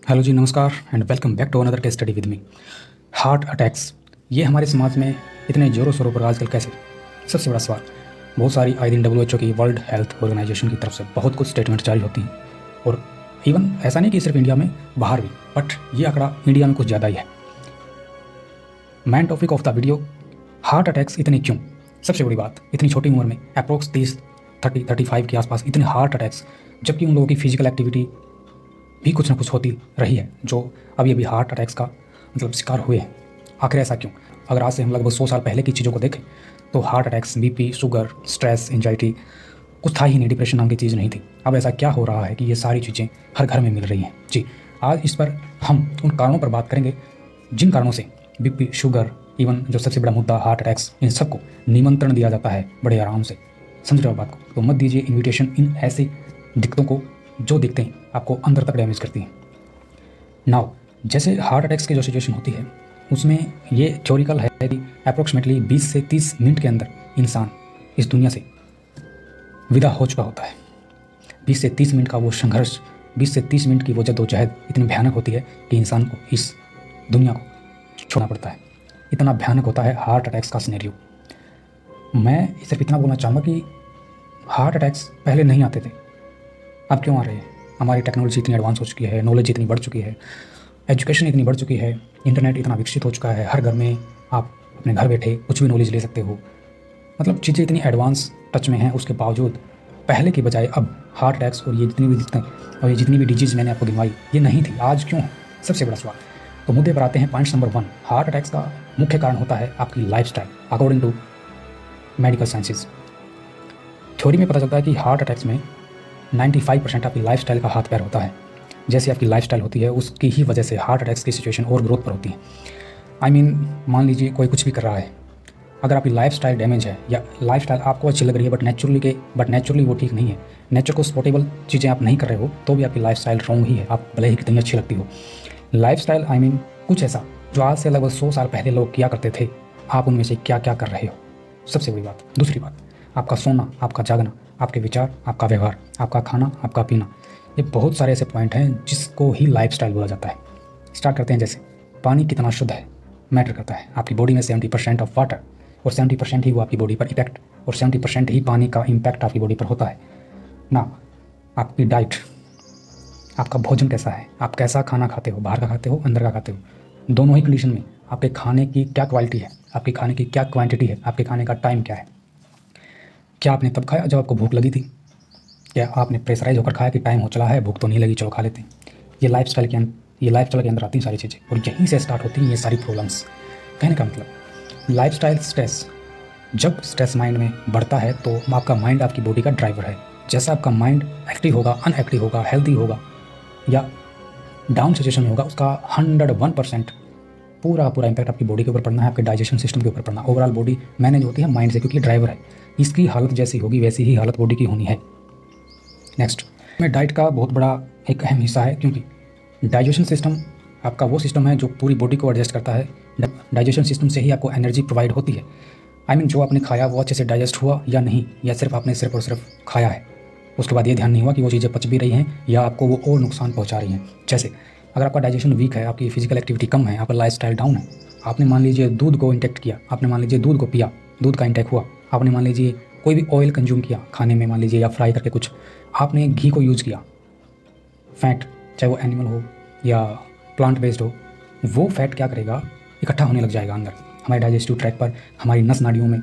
Hello जी, नमस्कार and welcome back to another case study with me. Heart attacks ये हमारे समाज में इतने ज़ोरों शोरों पर आजकल कैसे? सबसे बड़ा सवाल। बहुत सारी आए दिन WHO की, वर्ल्ड हेल्थ ऑर्गेनाइजेशन की तरफ से बहुत कुछ स्टेटमेंट जारी होती हैं, और इवन ऐसा नहीं कि सिर्फ इंडिया में, बाहर भी, बट ये आंकड़ा इंडिया में कुछ ज़्यादा ही है। Main topic of the video, heart attacks इतने क्यों? सबसे बड़ी बात, इतनी छोटी उम्र में अप्रोक्स 30-35 के आसपास इतने हार्ट अटैक्स, जबकि उन लोगों की फिजिकल एक्टिविटी भी कुछ ना कुछ होती रही है जो अभी अभी हार्ट अटैक्स का मतलब शिकार हुए हैं। आखिर ऐसा क्यों? अगर आज से हम लगभग 100 साल पहले की चीज़ों को देखें तो heart attacks, BP, sugar, stress, anxiety कुछ था ही नहीं, डिप्रेशन नाम की चीज़ नहीं थी। अब ऐसा क्या हो रहा है कि ये सारी चीज़ें हर घर में मिल रही हैं? जी, आज इस पर हम उन कारणों पर बात करेंगे जिन कारणों से बीपी, शुगर, इवन जो सबसे बड़ा मुद्दा हार्ट अटैक्स, इन सबको निमंत्रण दिया जाता है बड़े आराम से। समझ रहे हो बात को? तो मत दीजिए इन्विटेशन इन ऐसी दिक्कतों को जो दिखते हैं आपको अंदर तक डैमेज करती हैं। नाउ, जैसे हार्ट अटैक्स की जो सिचुएशन होती है उसमें ये थ्योरिकल है कि अप्रोक्सीमेटली 20 से 30 मिनट के अंदर इंसान इस दुनिया से विदा हो चुका होता है। 20 से 30 मिनट का वो संघर्ष, 20 से 30 मिनट की वो जद्दोजहद इतनी भयानक होती है कि इंसान को इस दुनिया को छोड़ना पड़ता है। इतना भयानक होता है हार्ट अटैक्स का सिनेरियो। मैं सिर्फ इतना बोलना चाहूँगा कि हार्ट अटैक्स पहले नहीं आते थे, अब क्यों आ रहे हैं? हमारी टेक्नोलॉजी इतनी एडवांस हो चुकी है, नॉलेज इतनी बढ़ चुकी है, एजुकेशन इतनी बढ़ चुकी है, इंटरनेट इतना विकसित हो चुका है, हर घर में आप अपने घर बैठे कुछ भी नॉलेज ले सकते हो। मतलब चीज़ें इतनी एडवांस टच में हैं, उसके बावजूद पहले की बजाय अब हार्ट अटैक्स और ये जितनी भी दिक्कतें और ये जितनी भी डिजीज़ मैंने आपको गिनवाई, ये नहीं थी। आज क्यों है? सबसे बड़ा सवाल। तो मुद्दे पर आते हैं। पॉइंट नंबर 1, हार्ट अटैक्स का मुख्य कारण होता है आपकी lifestyle. According to medical sciences, theory में पता चलता है कि हार्ट अटैक्स में 95% आपकी लाइफस्टाइल का हाथ पैर होता है। जैसी आपकी लाइफस्टाइल होती है उसकी ही वजह से हार्ट अटैक्स की सिचुएशन और ग्रोथ पर होती है। मान लीजिए कोई कुछ भी कर रहा है, अगर आपकी लाइफस्टाइल डैमेज है या लाइफस्टाइल आपको अच्छी लग रही है बट नेचुरली वो ठीक नहीं है, नेचर को सपोर्टेबल चीज़ें आप नहीं कर रहे हो, तो भी आपकी लाइफस्टाइल रॉन्ग ही है, आप भले ही कितनी अच्छी लगती हो। लाइफस्टाइल कुछ ऐसा जो आज से लगभग 100 साल पहले लोग किया करते थे, आप उनमें से क्या क्या कर रहे हो? सबसे बड़ी बात। दूसरी बात, आपका सोना, आपका जागना, आपके विचार, आपका व्यवहार, आपका खाना, आपका पीना, ये बहुत सारे ऐसे पॉइंट हैं जिसको ही लाइफस्टाइल बोला जाता है। स्टार्ट करते हैं। जैसे पानी कितना शुद्ध है मैटर करता है। आपकी बॉडी में 70% ऑफ वाटर, और 70% ही वो आपकी बॉडी पर इफेक्ट, और 70% ही पानी का इम्पैक्ट आपकी बॉडी पर होता है ना। आपकी डाइट, आपका भोजन कैसा है, आप कैसा खाना खाते हो, बाहर का खाते हो, अंदर का खाते हो, दोनों ही कंडीशन में आपके खाने की क्या क्वालिटी है, आपके खाने की क्या क्वांटिटी है, आपके खाने का टाइम क्या है। क्या आपने तब खाया जब आपको भूख लगी थी? क्या आपने प्रेशराइज होकर खाया कि टाइम हो चला है, भूख तो नहीं लगी, चलो खा लेते हैं? ये लाइफस्टाइल के अंदर आती हैं सारी चीज़ें, और यहीं से स्टार्ट होती हैं ये सारी प्रॉब्लम्स। कहने का मतलब, लाइफस्टाइल स्ट्रेस, जब स्ट्रेस माइंड में बढ़ता है तो आपका माइंड आपकी बॉडी का ड्राइवर है। जैसा आपका माइंड एक्टिव होगा, अनएक्टिव होगा, हेल्दी होगा या डाउन सिचुएशन में होगा, उसका 101% पूरा इम्पैक्ट आपकी बॉडी के ऊपर पड़ना है, आपके डाइजेशन सिस्टम के ऊपर पड़ना। ओवरऑल बॉडी मैनेज होती है माइंड से, क्योंकि ड्राइवर है। इसकी हालत जैसी होगी वैसी ही हालत बॉडी की होनी है। नेक्स्ट में डाइट का बहुत बड़ा एक अहम हिस्सा है, क्योंकि डाइजेशन सिस्टम आपका वो सिस्टम है जो पूरी बॉडी को एडजस्ट करता है। डाइजेशन सिस्टम से ही आपको एनर्जी प्रोवाइड होती है। जो आपने खाया वो अच्छे से डाइजेस्ट हुआ या नहीं, या सिर्फ आपने सिर्फ और सिर्फ खाया है, उसके बाद ये ध्यान नहीं हुआ कि वो चीज़ें पच भी रही हैं या आपको वो और नुकसान पहुंचा रही हैं। जैसे अगर आपका डाइजेशन वीक है, आपकी फिजिकल एक्टिविटी कम है, आपका लाइफस्टाइल डाउन है, आपने मान लीजिए दूध को इंटेक्ट किया, आपने मान लीजिए दूध को पिया, दूध का इंटेक हुआ, आपने मान लीजिए कोई भी ऑयल कंज्यूम किया खाने में, मान लीजिए या फ्राई करके कुछ, आपने घी को यूज़ किया, फैट, चाहे वो एनिमल हो या प्लांट बेस्ड हो, वो फैट क्या करेगा, इकट्ठा होने लग जाएगा अंदर हमारे डाइजेस्टिव ट्रैक पर, हमारी नस नाड़ियों में,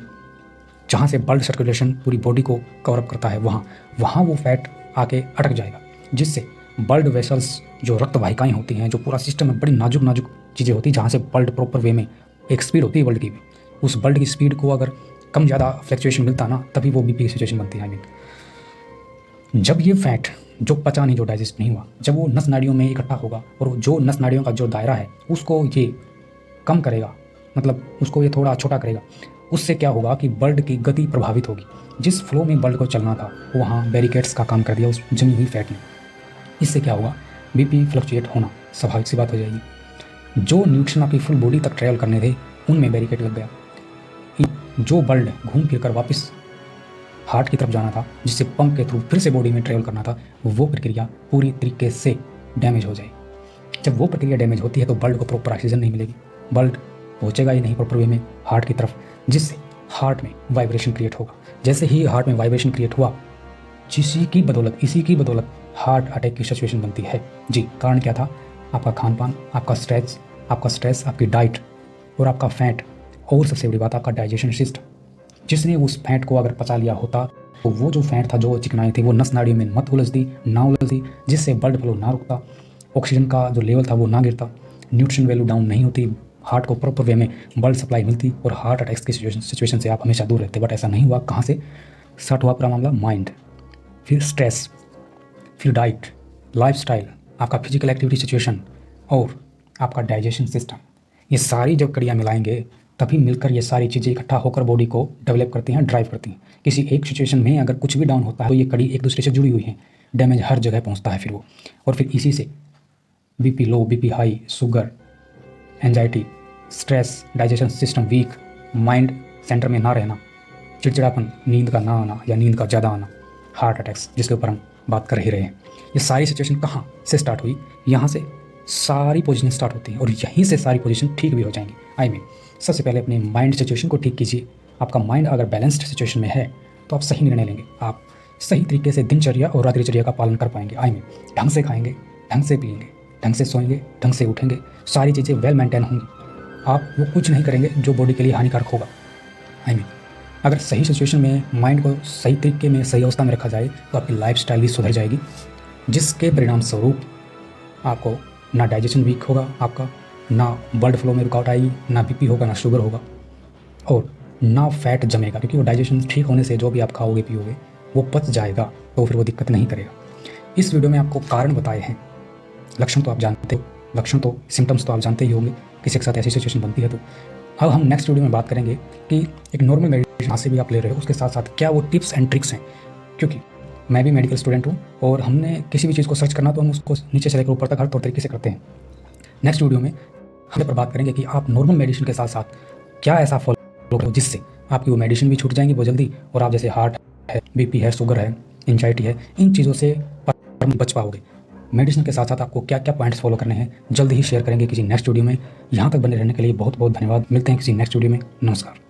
जहाँ से ब्लड सर्कुलेशन पूरी बॉडी को कवर अप करता है, वहाँ वो फैट आके अटक जाएगा, जिससे ब्लड वेसल्स, जो रक्त वाहिकाएँ होती हैं, जो पूरा सिस्टम में बड़ी नाजुक चीज़ें होती हैं, जहाँ से ब्लड प्रॉपर वे में, एक स्पीड होती है ब्लड की भी, उस ब्लड की स्पीड को अगर कम ज़्यादा फ्लक्चुएशन मिलता ना, तभी वो बीपी की सिचुएशन बनती है। जब ये फैट जो पचा नहीं, जो डाइजेस्ट नहीं हुआ, जब वो नस नाड़ियों में इकट्ठा होगा, और जो नस नाड़ियों का जो दायरा है उसको ये कम करेगा, मतलब उसको ये थोड़ा छोटा करेगा, उससे क्या होगा कि ब्लड की गति प्रभावित होगी। जिस फ्लो में ब्लड को चलना था वहाँ बैरिकेड्स का काम कर दिया उस जमी हुई फैट ने। इससे क्या होगा, बीपी फ्लक्चुएट होना स्वाभाविक सी बात हो जाएगी। जो न्यूट्रिशन आपकी फुल बॉडी तक ट्रेवल करने थे उनमें बैरिकेड लग गया। जो ब्लड घूम फिर कर वापस हार्ट की तरफ जाना था, जिससे पंप के थ्रू फिर से बॉडी में ट्रेवल करना था, वो प्रक्रिया पूरी तरीके से डैमेज हो जाए। जब वो प्रक्रिया डैमेज होती है तो ब्लड को प्रॉपर ऑक्सीजन नहीं मिलेगी, ब्लड पहुँचेगा ही नहीं प्रॉपर वे में हार्ट की तरफ, जिससे हार्ट में वाइब्रेशन क्रिएट होगा। जैसे ही हार्ट में वाइब्रेशन क्रिएट हुआ, इसी की बदौलत हार्ट अटैक की सिचुएशन बनती है। जी, कारण क्या था? आपका खान पान, आपका स्ट्रेस, आपकी डाइट और आपका फैट, और सबसे बड़ी बात आपका डाइजेशन सिस्टम। जिसने उस फैट को अगर पचा लिया होता तो वो जो फैट था, जो चिकनाई थी, वो नस नाड़ी में मत उलझती, जिससे ब्लड फ्लो ना रुकता, ऑक्सीजन का जो लेवल था वो ना गिरता, न्यूट्रिशन वैल्यू डाउन नहीं होती, हार्ट को प्रॉपर वे में ब्लड सप्लाई मिलती और हार्ट अटैक्स की सिचुएशन से आप हमेशा दूर रहते। बट ऐसा नहीं हुआ। कहाँ से स्टार्ट हुआ पूरा मामला? माइंड, फिर स्ट्रेस, फिर डाइट, लाइफस्टाइल, आपका फिजिकल एक्टिविटी सिचुएशन और आपका डाइजेशन सिस्टम। ये सारी जब कड़ियाँ मिलाएंगे तभी मिलकर ये सारी चीज़ें इकट्ठा होकर बॉडी को डेवलप करती हैं, ड्राइव करती हैं। किसी एक सिचुएशन में अगर कुछ भी डाउन होता है तो ये कड़ी एक दूसरे से जुड़ी हुई हैं, डैमेज हर जगह पहुंचता है फिर वो। और फिर इसी से BP low, BP high, sugar, anxiety, stress, digestion system weak, mind centre में ना रहना, चिड़चिड़ापन, नींद का ना आना या नींद का ज़्यादा आना, हार्ट अटैक्स जिसके ऊपर हम बात कर ही रहे हैं। ये सारी सिचुएशन कहाँ से स्टार्ट हुई? यहाँ से सारी पोजीशन स्टार्ट होती हैं और यहीं से सारी पोजीशन ठीक भी हो जाएंगी। सबसे पहले अपने माइंड सिचुएशन को ठीक कीजिए। आपका माइंड अगर बैलेंस्ड सिचुएशन में है तो आप सही निर्णय लेंगे, आप सही तरीके से दिनचर्या और रात्रिचर्या का पालन कर पाएंगे। ढंग से खाएंगे, ढंग से पिएंगे, ढंग से सोएंगे, ढंग से उठेंगे, सारी चीज़ें वेल मेंटेन होंगी। आप वो कुछ नहीं करेंगे जो बॉडी के लिए हानिकारक होगा। अगर सही सिचुएशन में माइंड को सही तरीके में, सही अवस्था में रखा जाए तो आपकी लाइफस्टाइल भी सुधर जाएगी, जिसके परिणाम स्वरूप आपको ना डाइजेशन वीक होगा, आपका ना ब्लड फ्लो में रुकावट आएगी, ना बीपी होगा, ना शुगर होगा और ना फैट जमेगा, क्योंकि वो डाइजेशन ठीक होने से जो भी आप खाओगे पियोगे वो पच जाएगा, तो फिर वो दिक्कत नहीं करेगा। इस वीडियो में आपको कारण बताए हैं, लक्षण तो आप जानते हो, सिम्टम्स तो आप जानते ही होंगे, किसी के साथ ऐसी सिचुएशन बनती है तो। अब हम नेक्स्ट वीडियो में बात करेंगे कि एक नॉर्मल मेडिटेशन से भी आप ले रहे हो, उसके साथ साथ क्या वो टिप्स एंड ट्रिक्स हैं, क्योंकि मैं भी मेडिकल स्टूडेंट हूँ और हमने किसी भी चीज़ को सर्च करना तो हम उसको नीचे से लेकर ऊपर तक हर तौर तरीके से करते हैं। नेक्स्ट वीडियो में हम पर बात करेंगे कि आप नॉर्मल मेडिसिन के साथ साथ क्या ऐसा फॉलो करो जिससे आपकी वो मेडिसिन भी छूट जाएंगी बहुत जल्दी और आप जैसे हार्ट है, बीपी है, शुगर है, एंजाइटी है, इन चीज़ों से बच पाओगे। मेडिसिन के साथ साथ आपको क्या क्या पॉइंट्स फॉलो करने हैं जल्द ही शेयर करेंगे किसी नेक्स्ट वीडियो में। यहाँ तक बने रहने के लिए बहुत बहुत धन्यवाद। मिलते हैं किसी नेक्स्ट वीडियो में। नमस्कार।